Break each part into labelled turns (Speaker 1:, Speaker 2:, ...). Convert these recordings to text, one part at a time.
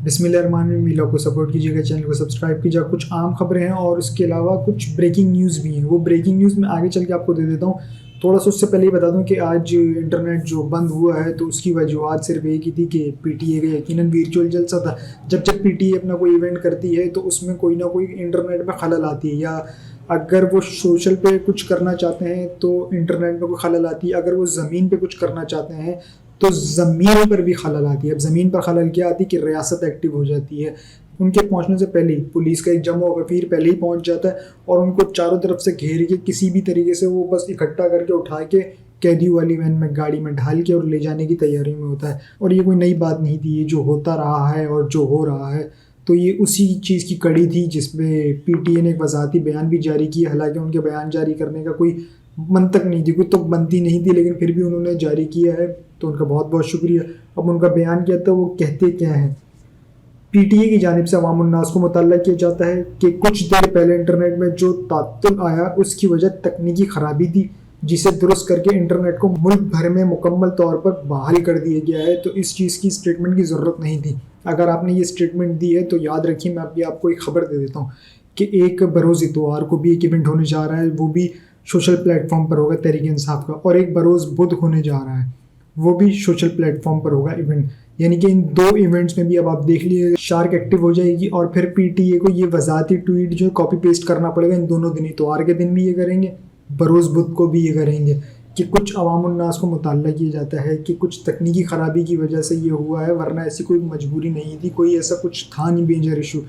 Speaker 1: بسم اللہ الرحمن الرحیم. ویلاگ کو سپورٹ کیجیے گا, چینل کو سبسکرائب کیجیے گا. کچھ عام خبریں ہیں اور اس کے علاوہ کچھ بریکنگ نیوز بھی ہیں. وہ بریکنگ نیوز میں آگے چل کے آپ کو دے دیتا ہوں. تھوڑا سا اس سے پہلے ہی بتا دوں کہ آج انٹرنیٹ جو بند ہوا ہے تو اس کی وجوہات صرف ایک ہی تھی کہ پی ٹی اے کا یقیناً ورچوئل جلسہ تھا. جب پی ٹی اے اپنا کوئی ایونٹ کرتی ہے تو اس میں کوئی نہ کوئی انٹرنیٹ میں خلل آتی ہے, یا اگر وہ سوشل پہ کچھ کرنا چاہتے ہیں تو انٹرنیٹ میں کوئی خلل آتی ہے, اگر وہ زمین پہ کچھ کرنا چاہتے ہیں تو زمین پر بھی خلل آتی ہے. اب زمین پر خلل کیا آتی ہے کہ ریاست ایکٹیو ہو جاتی ہے. ان کے پہنچنے سے پہلے ہی پولیس کا ایک جمع و غفیر پہلے ہی پہنچ جاتا ہے اور ان کو چاروں طرف سے گھیر کے کسی بھی طریقے سے وہ بس اکٹھا کر کے اٹھا کے قیدیوں والی وین میں گاڑی میں ڈھال کے اور لے جانے کی تیاری میں ہوتا ہے. اور یہ کوئی نئی بات نہیں تھی, یہ جو ہوتا رہا ہے اور جو ہو رہا ہے تو یہ اسی چیز کی کڑی تھی جس میں پی ٹی اے نے ایک وضاحتی بیان بھی جاری کیا. حالانکہ ان کے بیان جاری کرنے کا کوئی منطق نہیں تھی, کوئی تو بنتی نہیں تھی, لیکن پھر بھی انہوں نے جاری کیا ہے تو ان کا بہت بہت شکریہ. اب ان کا بیان کیا تھا, وہ کہتے کیا ہیں. پی ٹی اے کی جانب سے عوام الناس کو مطلع کیا جاتا ہے کہ کچھ دیر پہلے انٹرنیٹ میں جو تعطل آیا اس کی وجہ تکنیکی خرابی تھی, جسے درست کر کے انٹرنیٹ کو ملک بھر میں مکمل طور پر بحال کر دیا گیا ہے. تو اس چیز کی اسٹیٹمنٹ کی ضرورت نہیں تھی. اگر آپ نے یہ اسٹیٹمنٹ دی ہے تو یاد رکھیے, میں آپ کو ایک خبر دے دیتا ہوں کہ ایک بروز اتوار کو بھی ایک ایونٹ ہونے جا رہا ہے, وہ بھی سوشل پلیٹ فارم پر ہوگا تحریک انصاف کا, اور ایک بروز بدھ ہونے جا رہا ہے, وہ بھی سوشل پلیٹ فارم پر ہوگا ایونٹ. یعنی کہ ان دو ایونٹس میں بھی اب آپ دیکھ لیجیے شارک ایکٹیو ہو جائے گی, اور پھر پی ٹی اے کو یہ وضاحتی ٹویٹ جو کاپی پیسٹ کرنا پڑے گا ان دونوں دن. اتوار کے دن بھی یہ کریں گے, بروز بدھ کو بھی یہ کریں گے کہ کچھ عوام الناس کو مطالعہ کیا جاتا ہے کہ کچھ تکنیکی خرابی کی وجہ سے یہ ہوا ہے, ورنہ ایسی کوئی مجبوری نہیں تھی, کوئی ایسا کچھ تھا نہیں میجر ایشو.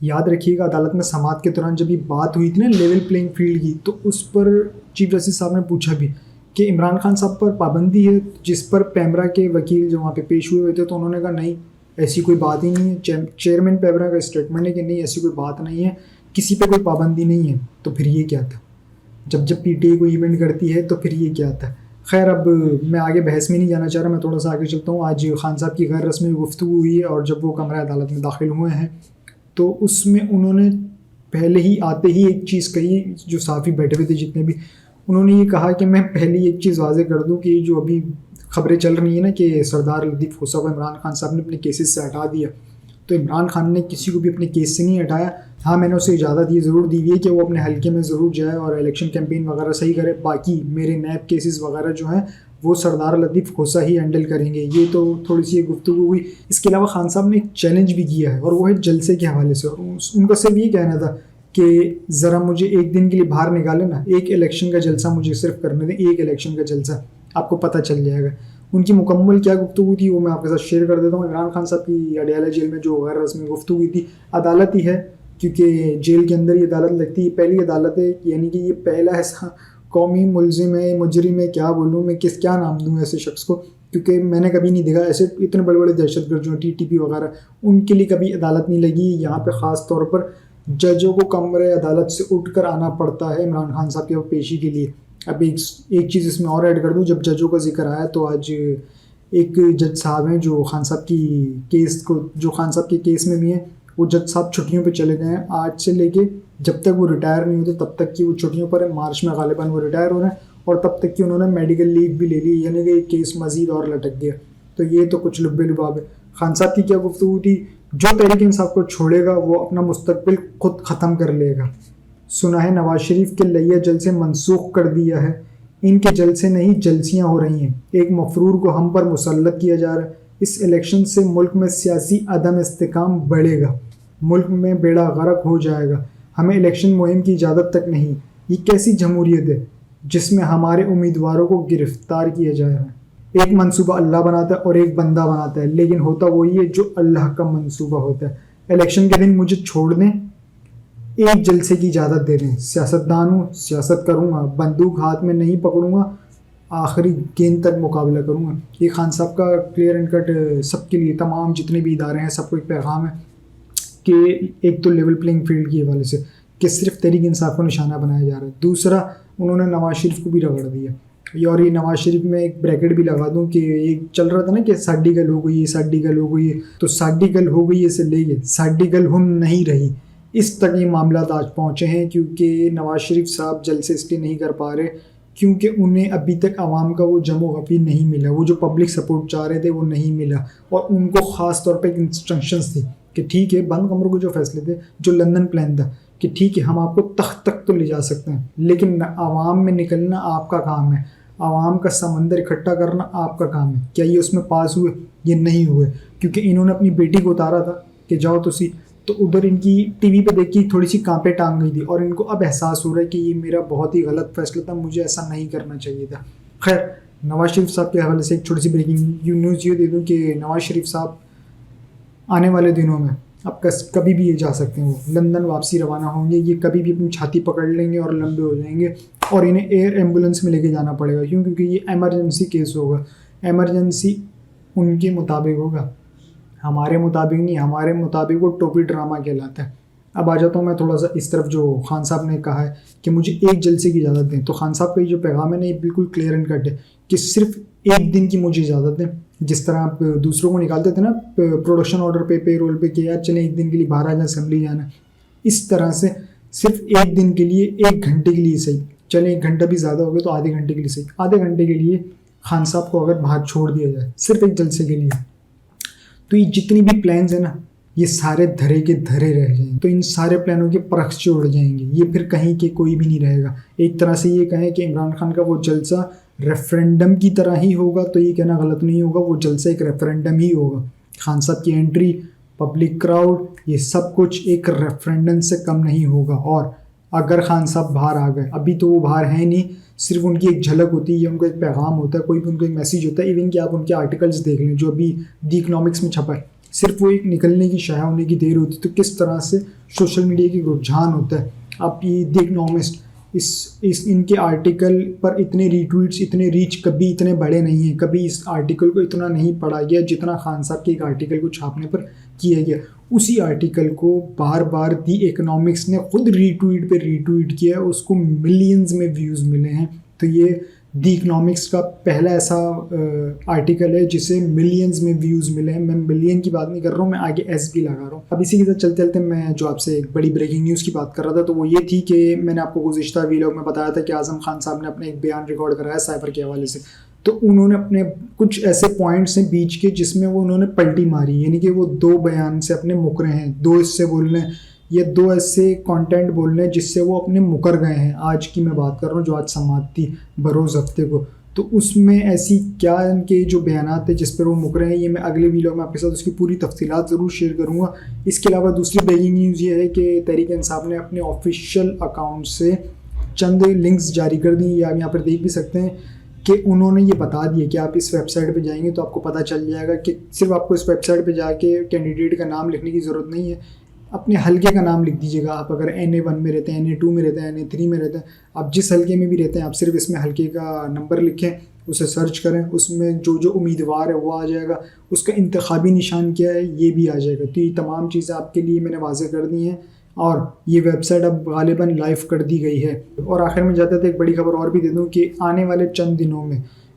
Speaker 1: یاد رکھیے گا عدالت میں سماعت کے دوران جب یہ بات ہوئی تھی نا لیول پلینگ فیلڈ کی, تو اس پر چیف جسٹس صاحب نے پوچھا بھی کہ عمران خان صاحب پر پابندی ہے, جس پر پیمرا کے وکیل جو وہاں پہ پیش ہوئے تھے تو انہوں نے کہا نہیں ایسی کوئی بات ہی نہیں ہے. چیئرمین پیمرا کا اسٹیٹمنٹ ہے کہ نہیں ایسی کوئی بات نہیں ہے, کسی پہ کوئی پابندی نہیں ہے. تو پھر یہ کیا تھا, جب پی ٹی اے کوئی ایونٹ کرتی ہے تو پھر یہ کیا تھا. خیر اب میں آگے بحث میں نہیں جانا چاہ رہا, میں تھوڑا سا آگے چلتا ہوں. آج خان صاحب کی غیر رسمی گفتگو ہوئی ہے, اور جب وہ کمرہ عدالت میں داخل ہوئے ہیں تو اس میں انہوں نے پہلے ہی آتے ہی ایک چیز کہی, جو صحافی بیٹھے ہوئے تھے جتنے بھی, انہوں نے یہ کہا کہ میں پہلے ایک چیز واضح کر دوں کہ جو ابھی خبریں چل رہی ہیں نا کہ سردار لطیف خوسا کو عمران خان صاحب نے اپنے کیسز سے ہٹا دیا, تو عمران خان نے کسی کو بھی اپنے کیس سے نہیں ہٹایا. ہاں میں نے اسے اجازت یہ ضرور دی ہوئی ہے کہ وہ اپنے حلقے میں ضرور جائے اور الیکشن کیمپین وغیرہ صحیح کرے, باقی میرے نیب کیسز وغیرہ جو ہیں وہ سردار لطیف خوسا ہی ہینڈل کریں گے. یہ تو تھوڑی سی گفتگو ہوئی. اس کے علاوہ خان صاحب نے ایک چیلنج بھی کیا ہے, اور وہ ہے جلسے کے حوالے سے. ان کا صرف یہ کہنا تھا کہ ذرا مجھے ایک دن کے لیے باہر نکالے نا, ایک الیکشن کا جلسہ مجھے صرف کرنے دیں, ایک الیکشن کا جلسہ, آپ کو پتہ چل جائے گا. ان کی مکمل کیا گفتگو تھی وہ میں آپ کے ساتھ شیئر کر دیتا ہوں. عمران خان صاحب کی اڈیالہ جیل میں جو غیر رسمی گفتگو ہوئی تھی, عدالت ہی ہے کیونکہ جیل کے اندر یہ عدالت لگتی ہے, پہلی عدالت ہے, یعنی کہ یہ پہلا ایسا قومی ملزم ہے, مجرم ہے, کیا بولوں میں, کیا نام دوں ایسے شخص کو, کیونکہ میں نے کبھی نہیں دیکھا ایسے اتنے بڑے بڑے دہشت گرد جو ٹی ٹی پی وغیرہ, ان کے لیے کبھی عدالت نہیں لگی. یہاں پہ خاص طور پر ججوں کو کمرے عدالت سے اٹھ کر آنا پڑتا ہے عمران خان صاحب کے پیشی کے لیے. اب ایک چیز اس میں اور ایڈ کر دوں, جب ججوں کا ذکر آیا تو آج ایک جج صاحب ہیں جو خان صاحب کے کیس میں بھی ہیں, وہ جج صاحب چھٹیوں پہ چلے گئے ہیں. آج سے لے کے جب تک وہ ریٹائر نہیں ہوتے تب تک کی وہ چھٹیوں پر ہیں. مارچ میں غالباً وہ ریٹائر ہو رہے ہیں, اور تب تک کی انہوں نے میڈیکل لیو بھی لے لی, یعنی کہ ایک کیس مزید اور لٹک گیا. تو یہ تو کچھ لبے لباب ہے. خان صاحب کی کیا گفتگو تھی, جو تحریک انصاف کو چھوڑے گا وہ اپنا مستقبل خود ختم کر لے گا. سنا ہے نواز شریف کے لیہ جلسے منسوخ کر دیا ہے, ان کے جلسے نہیں جلسیاں ہو رہی ہیں. ایک مفرور کو ہم پر مسلط کیا جا رہا ہے. اس الیکشن سے ملک میں سیاسی عدم استحکام بڑھے گا, ملک میں بیڑا غرق ہو جائے گا. ہمیں الیکشن مہم کی اجازت تک نہیں. یہ کیسی جمہوریت ہے جس میں ہمارے امیدواروں کو گرفتار کیا جا رہا ہے. ایک منصوبہ اللہ بناتا ہے اور ایک بندہ بناتا ہے, لیکن ہوتا وہی ہے جو اللہ کا منصوبہ ہوتا ہے. الیکشن کے دن مجھے چھوڑ دیں, ایک جلسے کی اجازت دے دیں. سیاستدان ہوں, سیاست کروں گا, بندوق ہاتھ میں نہیں پکڑوں گا, آخری گیند تک مقابلہ کروں گا. یہ خان صاحب کا کلیئر اینڈ کٹ سب کے لیے, تمام جتنے بھی ادارے ہیں سب کو ایک پیغام ہے کہ ایک تو لیول پلینگ فیلڈ کے حوالے سے کہ صرف تحریک انصاف کو نشانہ بنایا جا رہا ہے. دوسرا انہوں نے نواز شریف کو بھی رگڑ دیا, اور یہ نواز شریف میں ایک بریکٹ بھی لگا دوں کہ ایک چل رہا تھا نا کہ ساڈی گل ہو گئی ہے, ساڈی گل ہو گئی ہے, تو ساڈی گل ہو گئی ہے سے لے کے ساڈی گل ہم نہیں رہی, اس تک یہ معاملات آج پہنچے ہیں. کیونکہ نواز شریف صاحب جلسے اس لیے نہیں کر پا رہے کیونکہ انہیں ابھی تک عوام کا وہ جم و غفیر نہیں ملا, وہ جو پبلک سپورٹ چاہ رہے تھے وہ نہیں ملا, اور ان کو خاص طور پہ ایک انسٹرکشنز تھی کہ ٹھیک ہے بند کمروں کے جو فیصلے تھے، جو لندن پلان تھا کہ ٹھیک ہے ہم آپ کو تخت تک تو لے جا سکتے ہیں، لیکن عوام میں نکلنا آپ کا کام ہے، عوام کا سمندر اکٹھا کرنا آپ کا کام ہے. کیا یہ اس میں پاس ہوئے؟ یہ نہیں ہوئے، کیونکہ انہوں نے اپنی بیٹی کو اتارا تھا کہ جاؤ تسی، تو ادھر ان کی ٹی وی پہ دیکھ کے تھوڑی سی کانپیں ٹانگ گئی تھی، اور ان کو اب احساس ہو رہا ہے کہ یہ میرا بہت ہی غلط فیصلہ تھا، مجھے ایسا نہیں کرنا چاہیے تھا. خیر، نواز شریف صاحب کے حوالے سے ایک چھوٹی سی بریکنگ نیوز یہ دے دوں کہ نواز شریف صاحب آنے والے دنوں میں اب کبھی بھی یہ جا سکتے ہیں، وہ لندن واپسی روانہ ہوں گے، یہ کبھی بھی اپنی چھاتی پکڑ لیں گے اور لمبے ہو جائیں گے، اور انہیں ایئر ایمبولینس میں لے کے جانا پڑے گا. کیوں؟ کیونکہ یہ ایمرجنسی کیس ہوگا. ایمرجنسی ان کے مطابق ہوگا، ہمارے مطابق نہیں. ہمارے مطابق وہ ٹوپی ڈرامہ کہلاتا ہے. اب آ جاتا ہوں میں تھوڑا سا اس طرف، جو خان صاحب نے کہا ہے کہ مجھے ایک جلسے کی اجازت دیں، تو خان صاحب کا یہ جو پیغام ہے نا، یہ بالکل کلیئر اینڈ کٹ ہے کہ صرف ایک دن کی مجھے اجازت دیں. جس طرح آپ دوسروں کو نکالتے تھے نا پروڈکشن آرڈر پہ، پے رول پہ، کہ یار چلیں ایک دن کے لیے باہر آ جائیں، اسمبلی جانا ہے، اس طرح سے صرف ایک دن کے لیے، 1 گھنٹے کے لیے صحیح، چلیں 1 گھنٹہ بھی زیادہ ہو گیا تو آدھے گھنٹے کے لیے صحیح، آدھے گھنٹے کے لیے خان صاحب کو اگر باہر چھوڑ دیا جائے صرف ایک جلسے کے لیے، تو یہ جتنی بھی پلانز ہیں نا، یہ سارے دھرے کے دھرے رہ جائیں گے. تو ان سارے پلانوں کے پرخچے اڑ جائیں گے، یہ پھر کہیں کہ کوئی بھی نہیں رہے گا. ایک طرح سے یہ کہیں کہ عمران خان کا وہ جلسہ ریفرینڈم کی طرح ہی ہوگا، تو یہ کہنا غلط نہیں ہوگا، وہ جلسہ ایک ریفرینڈم ہی ہوگا. خان صاحب کی انٹری، پبلک کراؤڈ، یہ سب کچھ ایک ریفرینڈم سے کم نہیں ہوگا. اور اگر خان صاحب باہر آ گئے، ابھی تو وہ باہر ہیں نہیں، صرف ان کی ایک جھلک ہوتی ہے یا ان کو ایک پیغام ہوتا ہے، کوئی بھی ان کو ایک میسیج ہوتا ہے. ایون کہ آپ ان کے آرٹیکلس دیکھ لیں جو ابھی دی اکنامکس میں چھپا ہے، صرف وہ ایک نکلنے کی شائع ہونے کی دیر ہوتی ہے. تو کس طرح سے سوشل میڈیا کی رجحان ہوتا ہے. اب یہ دی اکنامسٹ، ان کے آرٹیکل پر اتنے ری ٹویٹس، اتنے ریچ کبھی اتنے بڑے نہیں ہیں، کبھی اس آرٹیکل کو اتنا نہیں پڑھا گیا جتنا خان صاحب کے ایک آرٹیکل کو چھاپنے پر کیا گیا. اسی آرٹیکل کو بار بار دی اکنامکس نے خود ری ٹویٹ پہ ری ٹویٹ کیا ہے، اس کو ملینز میں ویوز ملے ہیں. تو یہ دی اکنامکس کا پہلا ایسا آرٹیکل ہے جسے ملینز میں ویوز ملے ہیں. میں ملین کی بات نہیں کر رہا ہوں، میں آگے ایس بھی لگا رہا ہوں. اب اسی کے ساتھ چلتے چلتے میں جو آپ سے ایک بڑی بریکنگ نیوز کی بات کر رہا تھا، تو وہ یہ تھی کہ میں نے آپ کو گزشتہ ویلاگ میں بتایا تھا کہ اعظم خان صاحب نے اپنے ایک بیان ریکارڈ کرایا سائبر کے حوالے سے. تو انہوں نے اپنے کچھ ایسے پوائنٹس ہیں بیچ کے جس میں وہ انہوں نے پلٹی ماری، یعنی کہ وہ 2 بیان سے اپنے مکرے ہیں، 2 حصے بولنے یا 2 ایسے کانٹینٹ بولنے جس سے وہ اپنے مکر گئے ہیں. آج کی میں بات کر رہا ہوں جو آج سماعت تھی بروز ہفتے کو. تو اس میں ایسی کیا ان کے جو بیانات تھے جس پر وہ مکرے ہیں، یہ میں اگلے ویلاگ میں آپ کے ساتھ اس کی پوری تفصیلات ضرور شیئر کروں گا. اس کے علاوہ دوسری بریکنگ نیوز یہ ہے کہ تحریک انصاف نے اپنے آفیشیل اکاؤنٹ سے چند لنکس جاری کر دیں، یا آپ یہاں پر دیکھ بھی سکتے ہیں کہ انہوں نے یہ بتا دیا کہ آپ اس ویب سائٹ پہ جائیں گے تو آپ کو پتہ چل جائے گا کہ صرف آپ کو اس ویب سائٹ پہ جا کے کینڈیڈیٹ کا نام لکھنے کی ضرورت نہیں ہے، اپنے حلقے کا نام لکھ دیجیے گا. آپ اگر NA1 میں رہتے ہیں، NA2 میں رہتے ہیں، NA3 میں رہتے ہیں، آپ جس حلقے میں بھی رہتے ہیں، آپ صرف اس میں حلقے کا نمبر لکھیں، اسے سرچ کریں، اس میں جو امیدوار ہے وہ آ جائے گا، اس کا انتخابی نشان کیا ہے یہ بھی آ جائے گا. تو یہ تمام چیزیں آپ کے لیے میں نے واضح کر دی ہیں، اور یہ ویب سائٹ اب غالباً لائیو کر دی گئی ہے. اور آخر میں جاتے تھے ایک بڑی خبر اور بھی دے دوں کہ آنے والے چند دنوں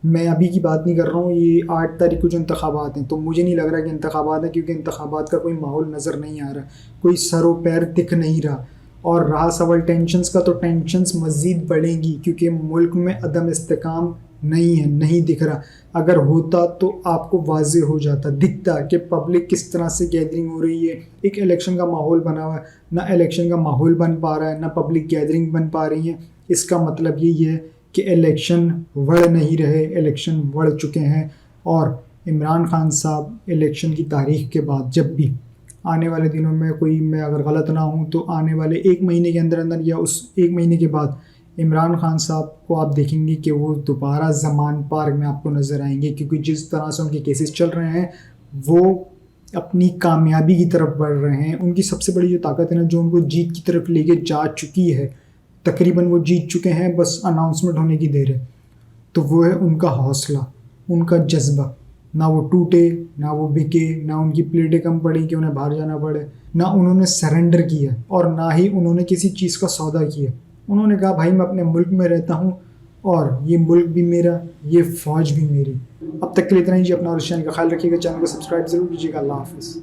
Speaker 1: میں ابھی کی بات نہیں کر رہا ہوں، یہ 8 تاریخ کو جو انتخابات ہیں، تو مجھے نہیں لگ رہا کہ انتخابات ہیں، کیونکہ انتخابات کا کوئی ماحول نظر نہیں آ رہا، کوئی سر و پیر دکھ نہیں رہا. اور رہا سوال ٹینشنز کا، تو ٹینشنز مزید بڑھیں گی کیونکہ ملک میں عدم استحکام نہیں ہے، نہیں دکھ رہا. اگر ہوتا تو آپ کو واضح ہو جاتا، دکھتا کہ پبلک کس طرح سے گیدرنگ ہو رہی ہے. ایک الیکشن کا ماحول بنا ہوا ہے، نہ الیکشن کا ماحول بن پا رہا ہے، نہ پبلک گیدرنگ بن پا رہی ہیں. اس کا مطلب یہی ہے کہ الیکشن وڑ نہیں رہے، الیکشن وڑ چکے ہیں. اور عمران خان صاحب الیکشن کی تاریخ کے بعد جب بھی آنے والے دنوں میں اگر غلط نہ ہوں تو آنے والے 1 مہینے کے اندر یا اس 1 مہینے کے بعد عمران خان صاحب کو آپ دیکھیں گے کہ وہ دوبارہ زمان پارک میں آپ کو نظر آئیں گے، کیونکہ جس طرح سے ان کے کیسز چل رہے ہیں وہ اپنی کامیابی کی طرف بڑھ رہے ہیں. ان کی سب سے بڑی جو طاقت ہے نا، جو ان کو جیت کی طرف لے کے جا چکی ہے، تقریباً وہ جیت چکے ہیں، بس اناؤنسمنٹ ہونے کی دیر ہے. تو وہ ہے ان کا حوصلہ، ان کا جذبہ. نہ وہ ٹوٹے، نہ وہ بکے، نہ ان کی پلیٹیں کم پڑیں کہ انہیں باہر جانا پڑے، نہ انہوں نے سرنڈر کیا، اور نہ ہی انہوں نے کسی چیز کا سودا کیا. انہوں نے کہا بھائی میں اپنے ملک میں رہتا ہوں اور یہ ملک بھی میرا، یہ فوج بھی میری. اب تک کے لیے اتنا ہی جی. اپنا اور اس چینل کا خیال رکھیے گا، چینل کو سبسکرائب ضرور کیجیے گا. اللہ حافظ.